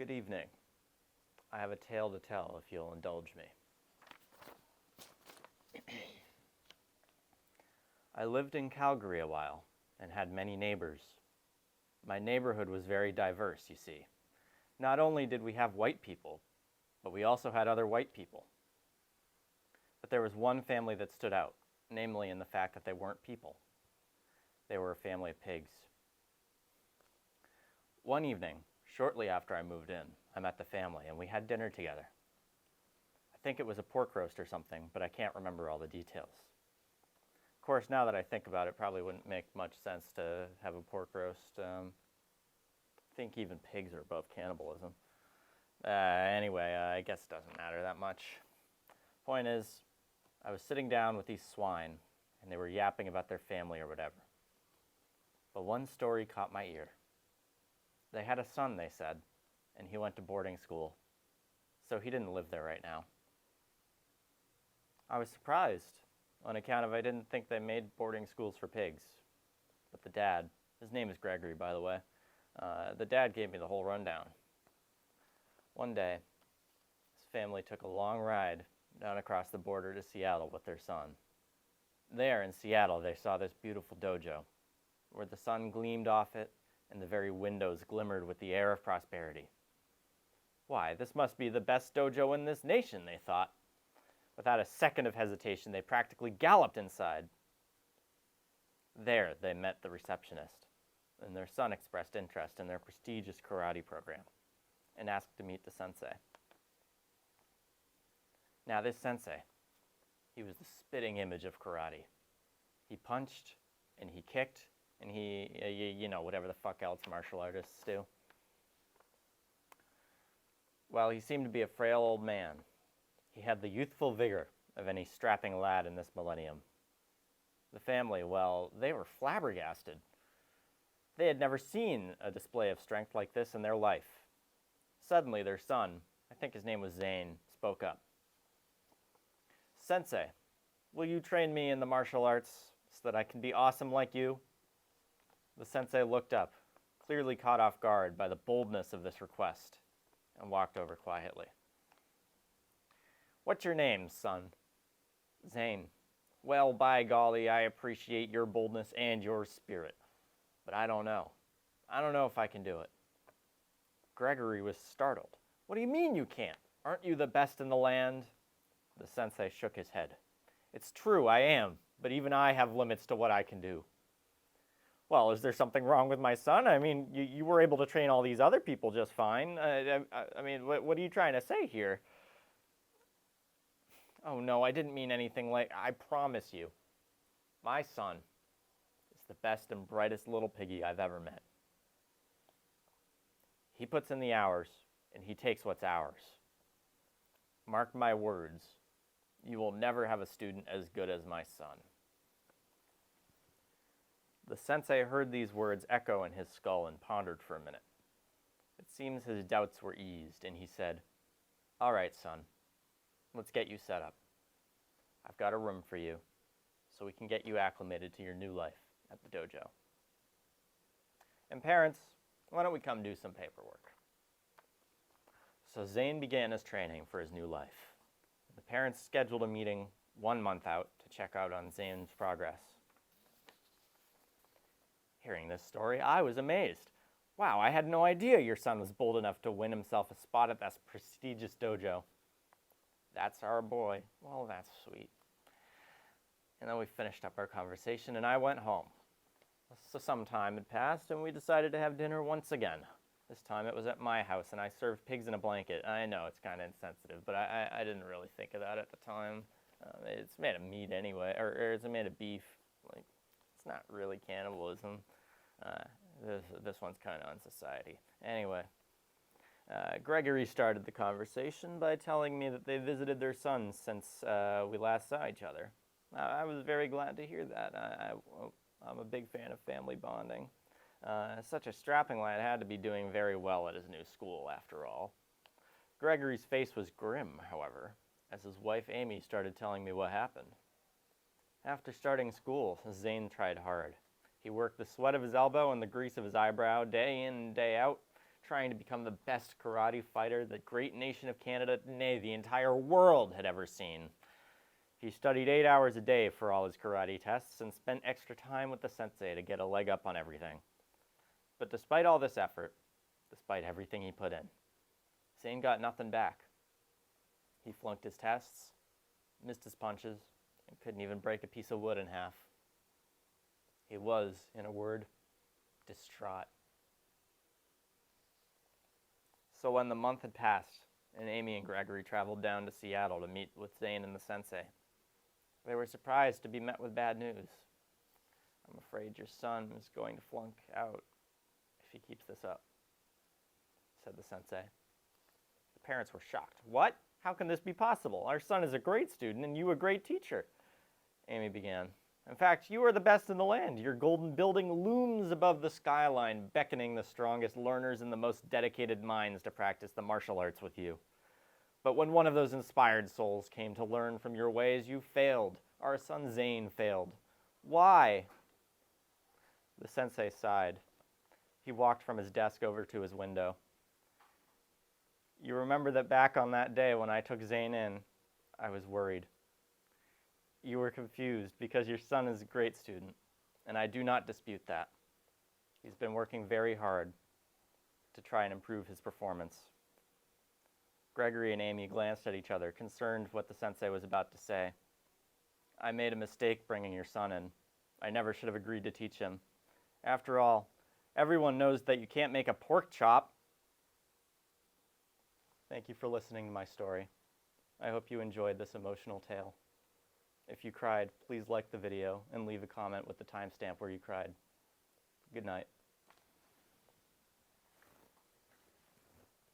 Good evening. I have a tale to tell if you'll indulge me. I lived in Calgary a while and had many neighbors. My neighborhood was very diverse, you see. Not only did we have white people, but we also had other white people. But there was one family that stood out, namely in the fact that they weren't people. They were a family of pigs. One evening, shortly after I moved in, I met the family and we had dinner together. I think it was a pork roast or something, but I can't remember all the details. Of course, now that I think about it, probably wouldn't make much sense to have a pork roast. I think even pigs are above cannibalism. Anyway, I guess it doesn't matter that much. Point is, I was sitting down with these swine, and they were yapping about their family or whatever. But one story caught my ear. They had a son, they said, and he went to boarding school, so he didn't live there right now. I was surprised, on account of I didn't think they made boarding schools for pigs. But the dad, his name is Gregory, by the way, the dad gave me the whole rundown. One day, his family took a long ride down across the border to Seattle with their son. There in Seattle, they saw this beautiful dojo, where the sun gleamed off it and the very windows glimmered with the air of prosperity. Why, this must be the best dojo in this nation, they thought. Without a second of hesitation, they practically galloped inside. There, they met the receptionist, and their son expressed interest in their prestigious karate program and asked to meet the sensei. Now, this sensei, he was the spitting image of karate. He punched, and he kicked, and he, whatever the fuck else martial artists do. Well, he seemed to be a frail old man. He had the youthful vigor of any strapping lad in this millennium. The family, well, they were flabbergasted. They had never seen a display of strength like this in their life. Suddenly, their son, I think his name was Zane, spoke up. Sensei, will you train me in the martial arts so that I can be awesome like you? The sensei looked up, clearly caught off guard by the boldness of this request, and walked over quietly. What's your name, son? Zane. Well, by golly, I appreciate your boldness and your spirit. But I don't know. I don't know if I can do it. Gregory was startled. What do you mean you can't? Aren't you the best in the land? The sensei shook his head. It's true, I am, but even I have limits to what I can do. Well, is there something wrong with my son? I mean, you were able to train all these other people just fine. I mean, what are you trying to say here? Oh, no, I didn't mean anything like, I promise you. My son is the best and brightest little piggy I've ever met. He puts in the hours, and he takes what's ours. Mark my words, you will never have a student as good as my son. The sensei heard these words echo in his skull and pondered for a minute. It seems his doubts were eased, and he said, All right, son, let's get you set up. I've got a room for you, so we can get you acclimated to your new life at the dojo. And parents, why don't we come do some paperwork? So Zane began his training for his new life. The parents scheduled a meeting 1 month out to check out on Zane's progress. Hearing this story, I was amazed. Wow, I had no idea your son was bold enough to win himself a spot at this prestigious dojo. That's our boy. Well, that's sweet. And then we finished up our conversation and I went home. So some time had passed and we decided to have dinner once again. This time it was at my house and I served pigs in a blanket. I know it's kind of insensitive, but I didn't really think of that at the time. It's made of meat anyway, or it's made of beef. Like, it's not really cannibalism. This one's kind of on society. Anyway, Gregory started the conversation by telling me that they visited their son since we last saw each other. I was very glad to hear that. I'm a big fan of family bonding. Such a strapping lad had to be doing very well at his new school, after all. Gregory's face was grim, however, as his wife Amy started telling me what happened. After starting school, Zane tried hard. He worked the sweat of his elbow and the grease of his eyebrow day in and day out, trying to become the best karate fighter the great nation of Canada, nay, the entire world had ever seen. He studied 8 hours a day for all his karate tests and spent extra time with the sensei to get a leg up on everything. But despite all this effort, despite everything he put in, Zane got nothing back. He flunked his tests, missed his punches, and couldn't even break a piece of wood in half. He was, in a word, distraught. So when the month had passed, and Amy and Gregory traveled down to Seattle to meet with Zane and the sensei, they were surprised to be met with bad news. I'm afraid your son is going to flunk out if he keeps this up, said the sensei. The parents were shocked. What? How can this be possible? Our son is a great student and you a great teacher, Amy began. In fact, you are the best in the land. Your golden building looms above the skyline, beckoning the strongest learners and the most dedicated minds to practice the martial arts with you. But when one of those inspired souls came to learn from your ways, you failed. Our son Zane failed. Why? The sensei sighed. He walked from his desk over to his window. You remember that back on that day when I took Zane in, I was worried. You were confused because your son is a great student, and I do not dispute that. He's been working very hard to try and improve his performance. Gregory and Amy glanced at each other, concerned what the sensei was about to say. I made a mistake bringing your son in. I never should have agreed to teach him. After all, everyone knows that you can't make a pork chop. Thank you for listening to my story. I hope you enjoyed this emotional tale. If you cried, please like the video and leave a comment with the timestamp where you cried. Good night.